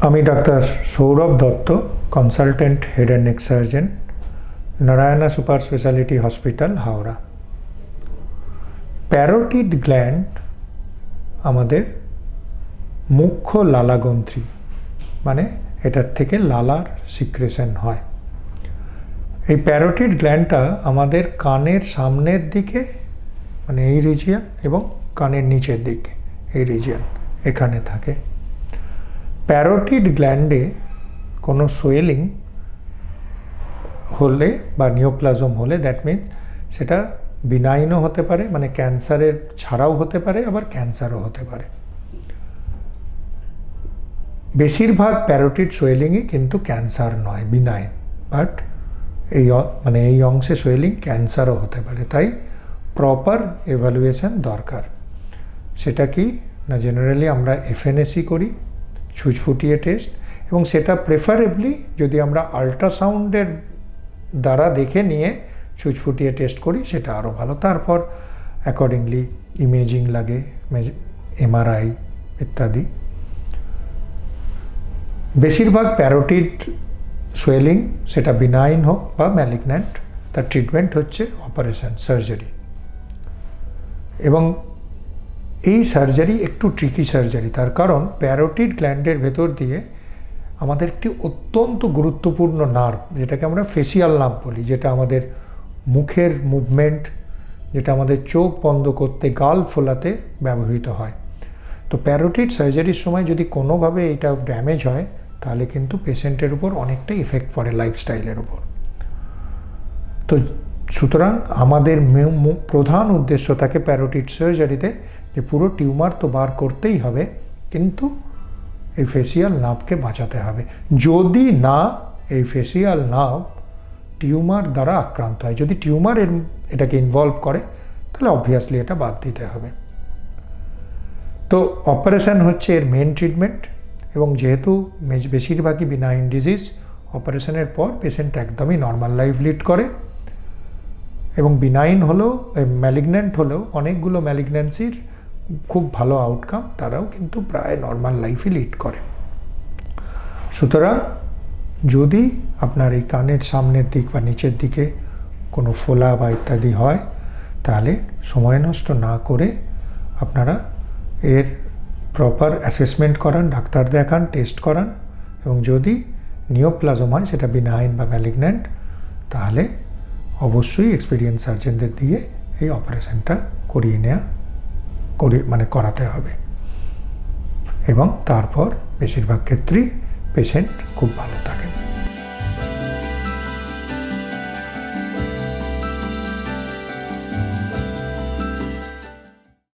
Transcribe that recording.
আমি doctor Sourav Dutta, consultant head and neck surgeon, Narayana super speciality hospital, Howrah. Parotid gland আমাদের মুখ্য লালাগ্রন্থি, মানে এটার থেকে লালার সিক্রেশন হয়। এই প্যারোটিড গ্ল্যান্ডটা আমাদের কানের সামনের দিকে, মানে এই রিজিয়ন, এবং কানের নিচের দিকে এই রিজিয়ন, এখানে থাকে। প্যারোটিড গ্ল্যান্ডে কোনো সোয়েলিং হলে বা নিওপ্লাজম হলে, দ্যাট মিনস সেটা বিনাইনও হতে পারে, মানে ক্যান্সারের ছাড়াও হতে পারে, আবার ক্যান্সারও হতে পারে। বেশিরভাগ প্যারোটিড সোয়েলিংই কিন্তু ক্যান্সার নয়, বিনাইন, বাট এই অংশে সোয়েলিং ক্যান্সারও হতে পারে। তাই প্রপার এভালুয়েশন দরকার। সেটা কি না, জেনারেলি আমরা এফএনএসি করি, ছুঁচফুটিয়ে টেস্ট, এবং সেটা প্রেফারেবলি যদি আমরা আল্ট্রাসাউন্ডের দ্বারা দেখে নিয়ে ছুঁচফুটিয়ে টেস্ট করি সেটা আরও ভালো। তারপর অ্যাকর্ডিংলি ইমেজিং লাগে, এমআরআই ইত্যাদি। বেশিরভাগ প্যারোটিড সোয়েলিং, সেটা বিনাইন হোক বা ম্যালিগন্যান্ট, তার ট্রিটমেন্ট হচ্ছে অপারেশন, সার্জারি। এবং এই সার্জারি একটু ট্রিকি সার্জারি, তার কারণ প্যারোটিড গ্ল্যান্ডের ভেতর দিয়ে আমাদের একটি অত্যন্ত গুরুত্বপূর্ণ নার্ভ, যেটাকে আমরা ফেসিয়াল নার্ভ বলি, যেটা আমাদের মুখের মুভমেন্ট, যেটা আমাদের চোখ বন্ধ করতে, গাল ফোলাতে ব্যবহৃত হয়। তো প্যারোটিড সার্জারির সময় যদি কোনোভাবে এটা ড্যামেজ হয়, তাহলে কিন্তু পেশেন্টের উপর অনেকটা ইফেক্ট পড়ে, লাইফস্টাইলের উপর। তো সুতরাং আমাদের প্রধান উদ্দেশ্য থাকে প্যারোটিড সার্জারিতে যে পুরো টিউমার তো বার করতেই হবে, কিন্তু এই ফেসিয়াল নার্ভকে বাঁচাতে হবে। যদি না এই ফেসিয়াল নার্ভ টিউমার দ্বারা আক্রান্ত হয়, যদি টিউমার এটাকে ইনভলভ করে, তাহলে অবভিয়াসলি এটা বাদ দিতে হবে। তো অপারেশন হচ্ছে এর মেন ট্রিটমেন্ট, এবং যেহেতু বেশিরভাগই বিনাইন ডিজিজ, অপারেশনের পর পেশেন্ট একদমই নর্মাল লাইফ লিড করে। এবং বিনাইন হলেও, ম্যালিগন্যান্ট হলেও অনেকগুলো ম্যালিগন্যান্সির খুব ভালো আউটকাম, তারাও কিন্তু প্রায় নর্মাল লাইফই লিড করে। সুতরাং যদি আপনার এই কানের সামনের দিক বা নিচের দিকে কোনো ফোলা বা ইত্যাদি হয়, তাহলে সময় নষ্ট না করে আপনারা এর প্রপার অ্যাসেসমেন্ট করান, ডাক্তার দেখান, টেস্ট করান, এবং যদি নিওপ্লাজম হয়, সেটা বিনাইন বা ম্যালিগন্যান্ট, তাহলে অবশ্যই এক্সপিরিয়েন্স সার্জনদের দিয়ে এই অপারেশনটা করাতে হবে। এবং তারপর বেশিরভাগ ক্ষেত্রেই পেশেন্ট খুব ভালো থাকেন।